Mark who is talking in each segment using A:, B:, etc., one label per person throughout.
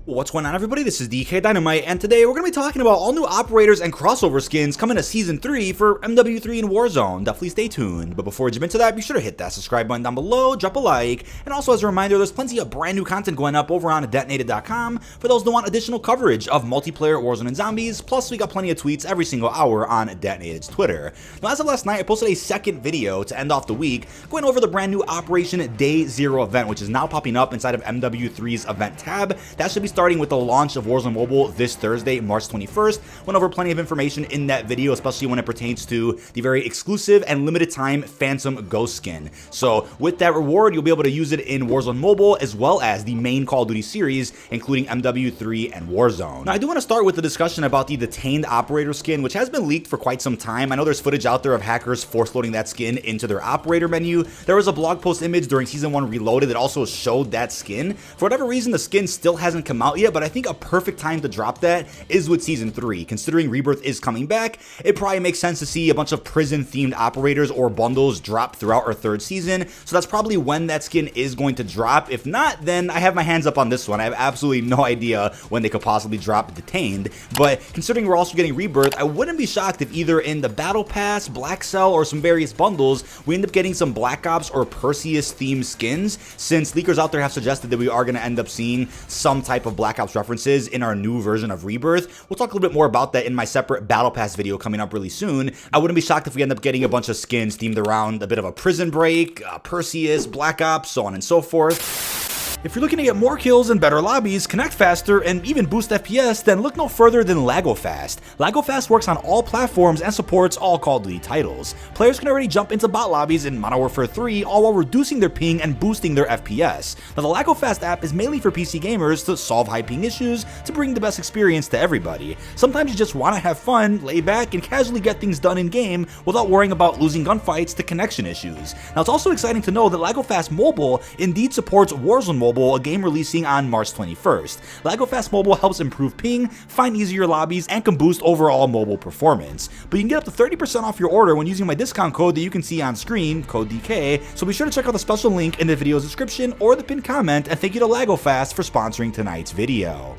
A: What's going on, everybody? This is dkdynamite, and today we're going to be talking about all new operators and crossover skins coming to Season 3 for MW3 and Warzone. Definitely stay tuned. But before we jump into that, be sure to hit that subscribe button down below, drop a like, and also as a reminder, there's plenty of brand new content going up over on detonated.com for those that want additional coverage of multiplayer Warzone and zombies. Plus, we got plenty of tweets every single hour on Detonated's Twitter. Now, as of last night, I posted a second video to end off the week going over the brand new Operation Day 0 event, which is now popping up inside of MW3's event tab. That should be starting with the launch of Warzone Mobile this Thursday, March 21st. Went over plenty of information in that video, especially when it pertains to the very exclusive and limited time Phantom Ghost skin. So with that reward, you'll be able to use it in Warzone Mobile as well as the main Call of Duty series, including MW3 and Warzone. Now, I do want to start with the discussion about the detained operator skin, which has been leaked for quite some time. I know there's footage out there of hackers force loading that skin into their operator menu. There was a blog post image during Season 1 Reloaded that also showed that skin. For whatever reason, the skin still hasn't come out yet, but I think a perfect time to drop that is with Season 3. Considering Rebirth is coming back, it probably makes sense to see a bunch of prison-themed operators or bundles drop throughout our third season, so that's probably when that skin is going to drop. If not, then I have my hands up on this one. I have absolutely no idea when they could possibly drop Detained, but considering we're also getting Rebirth, I wouldn't be shocked if either in the Battle Pass, Black Cell, or some various bundles, we end up getting some Black Ops or Perseus-themed skins, since leakers out there have suggested that we are going to end up seeing some type of Black Ops references in our new version of Rebirth. We'll talk a little bit more about that in my separate Battle Pass video coming up really soon. I wouldn't be shocked if we end up getting a bunch of skins themed around a bit of a Prison Break, Perseus, Black Ops, so on and so forth. If you're looking to get more kills and better lobbies, connect faster, and even boost FPS, then look no further than LagoFast. LagoFast works on all platforms and supports all Call of Duty titles. Players can already jump into bot lobbies in Modern Warfare 3, all while reducing their ping and boosting their FPS. Now, the LagoFast app is mainly for PC gamers to solve high ping issues to bring the best experience to everybody. Sometimes you just want to have fun, lay back, and casually get things done in-game without worrying about losing gunfights to connection issues. Now, it's also exciting to know that LagoFast Mobile indeed supports Warzone Mobile, a game releasing on March 21st. LagoFast Mobile helps improve ping, find easier lobbies, and can boost overall mobile performance. But you can get up to 30% off your order when using my discount code that you can see on screen, code DK, so be sure to check out the special link in the video's description or the pinned comment, and thank you to LagoFast for sponsoring tonight's video.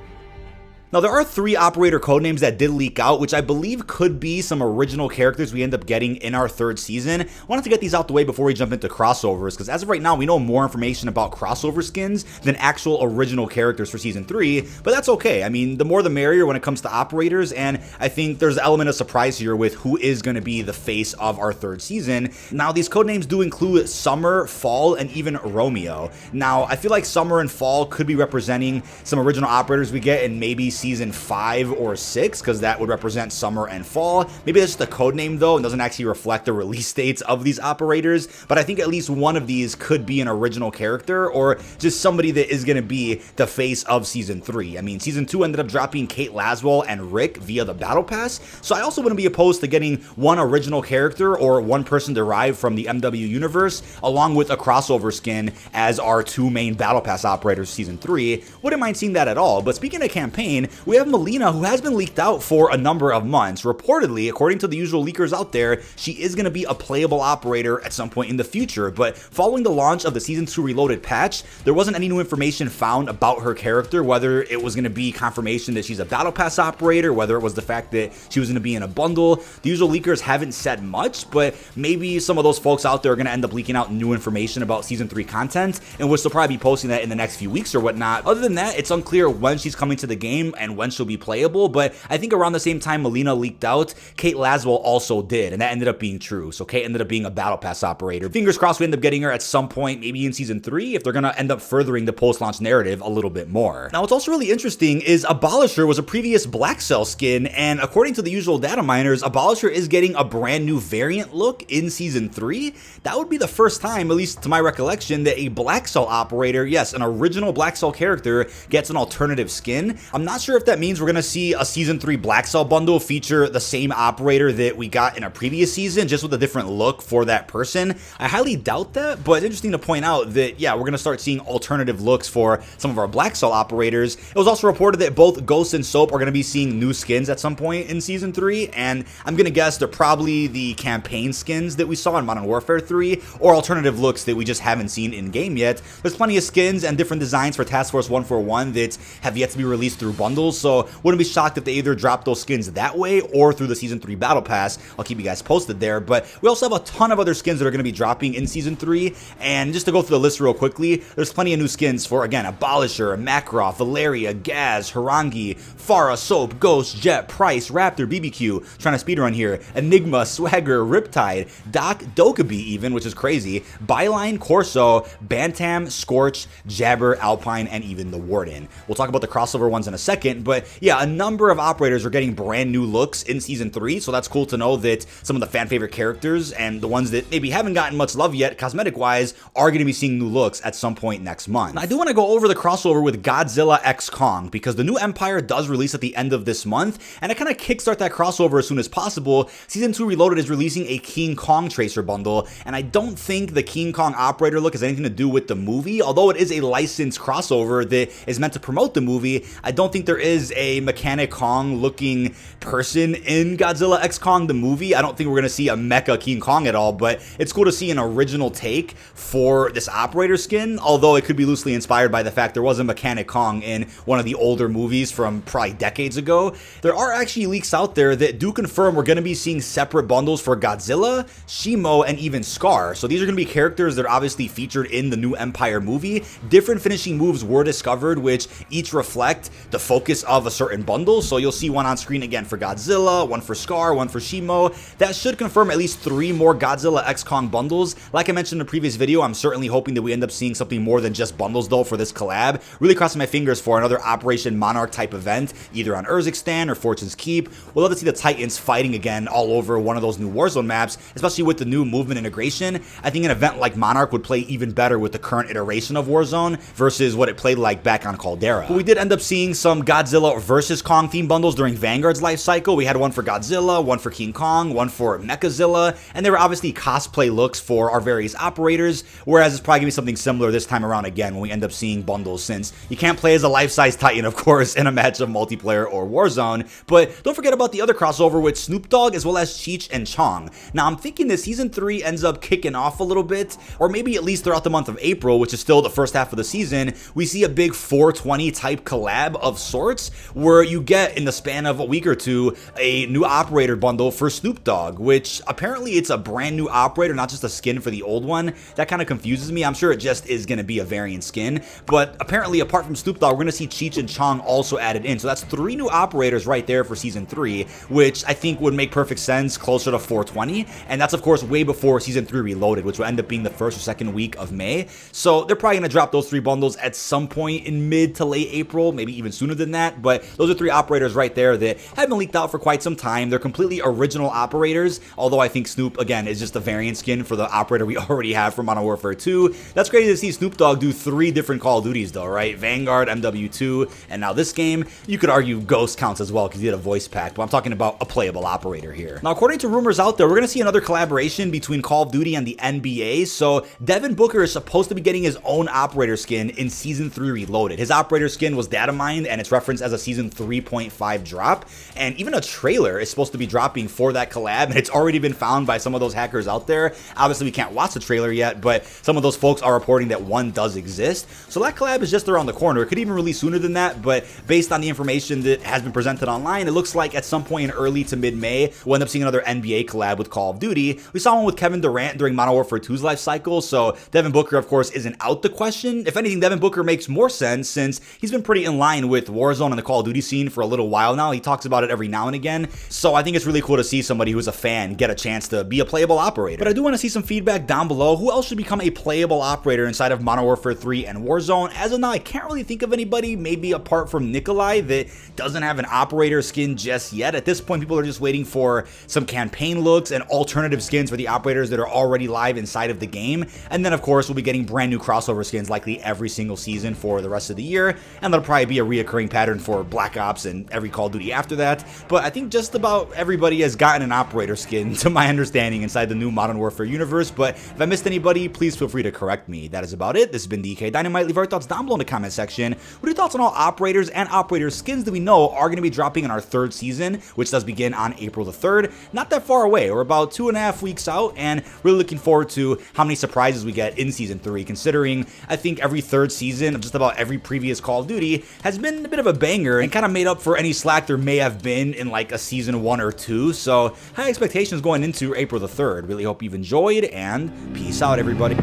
A: Now, there are 3 operator codenames that did leak out, which I believe could be some original characters we end up getting in our third season. I wanted to get these out the way before we jump into crossovers, because as of right now, we know more information about crossover skins than actual original characters for Season 3, but that's okay. I mean, the more the merrier when it comes to operators, and I think there's an element of surprise here with who is going to be the face of our third season. Now, these codenames do include Summer, Fall, and even Romeo. Now, I feel like Summer and Fall could be representing some original operators we get in maybe Season 5 or 6, because that would represent Summer and Fall. Maybe that's just a code name though, and doesn't actually reflect the release dates of these operators, but I think at least one of these could be an original character, or just somebody that is going to be the face of Season 3. I mean, Season 2 ended up dropping Kate Laswell and Rick via the Battle Pass, so I also wouldn't be opposed to getting one original character or one person derived from the MW universe, along with a crossover skin as our 2 main Battle Pass operators Season 3. Wouldn't mind seeing that at all. But speaking of campaign, we have Milena, who has been leaked out for a number of months. Reportedly, according to the usual leakers out there, she is going to be a playable operator at some point in the future, but following the launch of the Season 2 Reloaded patch, there wasn't any new information found about her character, whether it was going to be confirmation that she's a Battle Pass operator, whether it was the fact that she was going to be in a bundle. The usual leakers haven't said much, but maybe some of those folks out there are going to end up leaking out new information about Season 3 content, and which they'll probably be posting that in the next few weeks or whatnot. Other than that, it's unclear when she's coming to the game and when she'll be playable, but I think around the same time Milena leaked out, Kate Laswell also did, and that ended up being true. So Kate ended up being a Battle Pass operator. Fingers crossed we end up getting her at some point, maybe in Season 3, if they're going to end up furthering the post-launch narrative a little bit more. Now, what's also really interesting is Abolisher was a previous Black Cell skin, and according to the usual data miners, Abolisher is getting a brand new variant look in Season 3. That would be the first time, at least to my recollection, that a Black Cell operator, yes, an original Black Cell character, gets an alternative skin. I'm not sure sure if that means we're going to see a Season 3 Black Cell bundle feature the same operator that we got in a previous season, just with a different look for that person. I highly doubt that, but it's interesting to point out that, yeah, we're going to start seeing alternative looks for some of our Black Cell operators. It was also reported that both Ghost and Soap are going to be seeing new skins at some point in Season 3, and I'm going to guess they're probably the campaign skins that we saw in Modern Warfare 3, or alternative looks that we just haven't seen in-game yet. There's plenty of skins and different designs for Task Force 141 that have yet to be released through bundles, so wouldn't be shocked if they either drop those skins that way or through the Season 3 Battle Pass. I'll keep you guys posted there, but we also have a ton of other skins that are going to be dropping in Season 3, and just to go through the list real quickly, there's plenty of new skins for, again, Abolisher, Makarov, Valeria, Gaz, Harangi, Farah, Soap, Ghost, Jet, Price, Raptor, BBQ, trying to speedrun here, Enigma, Swagger, Riptide, Doc, Dokkaebi even, which is crazy, Byline, Corso, Bantam, Scorch, Jabber, Alpine, and even the Warden. We'll talk about the crossover ones in a second, but yeah, a number of operators are getting brand new looks in Season 3, so that's cool to know that some of the fan favorite characters and the ones that maybe haven't gotten much love yet, cosmetic-wise, are going to be seeing new looks at some point next month. Now, I do want to go over the crossover with Godzilla x Kong, because the new Empire does release at the end of this month, and I kind of kickstart that crossover as soon as possible. Season 2 Reloaded is releasing a King Kong Tracer bundle, and I don't think the King Kong operator look has anything to do with the movie, although it is a licensed crossover that is meant to promote the movie. I don't think there is a Mechanic Kong looking person in Godzilla x Kong the movie. I don't think we're going to see a Mecha King Kong at all, but it's cool to see an original take for this operator skin, although it could be loosely inspired by the fact there was a Mechanic Kong in one of the older movies from probably decades ago. There are actually leaks out there that do confirm we're going to be seeing separate bundles for Godzilla, Shimo, and even Scar. So these are going to be characters that are obviously featured in the new Empire movie. Different finishing moves were discovered, which each reflect the focus of a certain bundle. So you'll see one on screen again for Godzilla, one for Scar, one for Shimo. That should confirm at least 3 more Godzilla x Kong bundles. Like I mentioned in the previous video, I'm certainly hoping that we end up seeing something more than just bundles though for this collab. Really crossing my fingers for another Operation Monarch type event, either on Urzikstan or Fortune's Keep. We'll love to see the Titans fighting again all over one of those new Warzone maps, especially with the new movement integration. I think an event like Monarch would play even better with the current iteration of Warzone versus what it played like back on Caldera. But we did end up seeing some Godzilla versus Kong theme bundles during Vanguard's life cycle. We had one for Godzilla, one for King Kong, one for Mechazilla, and there were obviously cosplay looks for our various operators, whereas it's probably going to be something similar this time around again when we end up seeing bundles, since you can't play as a life-size Titan, of course, in a match of multiplayer or Warzone. But don't forget about the other crossover with Snoop Dogg as well as Cheech and Chong. Now, I'm thinking that Season 3 ends up kicking off a little bit, or maybe at least throughout the month of April, which is still the first half of the season, we see a big 420 type collab of sorts, where you get, in the span of a week or two, a new operator bundle for Snoop Dogg, which apparently it's a brand new operator, not just a skin for the old one. That kind of confuses me. I'm sure it just is going to be a variant skin, but apparently apart from Snoop Dogg, we're going to see Cheech and Chong also added in. So that's 3 new operators right there for Season 3, which I think would make perfect sense closer to 420, and that's of course way before Season 3 Reloaded, which will end up being the 1st or 2nd week of May. So they're probably going to drop those 3 bundles at some point in mid to late April, maybe even sooner than that, but those are 3 operators right there that have been leaked out for quite some time. They're completely original operators, although I think Snoop, again, is just a variant skin for the operator we already have from Modern Warfare 2. That's crazy to see Snoop Dogg do 3 different Call of Duties though, right? Vanguard, MW2, and now this game. You could argue Ghost counts as well because he did a voice pack, but I'm talking about a playable operator here. Now, according to rumors out there, we're going to see another collaboration between Call of Duty and the NBA. So Devin Booker is supposed to be getting his own operator skin in Season 3 Reloaded. His operator skin was data mined, and it's referenced as a Season 3.5 drop, and even a trailer is supposed to be dropping for that collab, and it's already been found by some of those hackers out there. Obviously, we can't watch the trailer yet, but some of those folks are reporting that one does exist. So that collab is just around the corner. It could even release sooner than that, but based on the information that has been presented online, it looks like at some point in early to mid-May, we'll end up seeing another NBA collab with Call of Duty. We saw one with Kevin Durant during Modern Warfare 2's life cycle, so Devin Booker, of course, isn't out the question. If anything, Devin Booker makes more sense since he's been pretty in line with Warzone and the Call of Duty scene for a little while now. He talks about it every now and again, so I think it's really cool to see somebody who's a fan get a chance to be a playable operator. But I do want to see some feedback down below. Who else should become a playable operator inside of Modern Warfare 3 and Warzone? As of now, I can't really think of anybody, maybe apart from Nikolai, that doesn't have an operator skin just yet. At this point, people are just waiting for some campaign looks and alternative skins for the operators that are already live inside of the game. And then, of course, we'll be getting brand new crossover skins likely every single season for the rest of the year, and that'll probably be a reoccurring pattern pattern for Black Ops and every Call of Duty after that, but I think just about everybody has gotten an operator skin, to my understanding, inside the new Modern Warfare universe. But if I missed anybody, please feel free to correct me. That is about it. This has been dkdynamite. Leave our thoughts down below in the comment section. What are your thoughts on all operators and operator skins that we know are going to be dropping in our third season, which does begin on April the 3rd? Not that far away. We're about 2.5 weeks out, and really looking forward to how many surprises we get in season 3, considering I think every third season of just about every previous Call of Duty has been a bit of a banger and kind of made up for any slack there may have been in like a season 1 or 2. So high expectations going into April the 3rd. Really hope you've enjoyed, and peace out, everybody.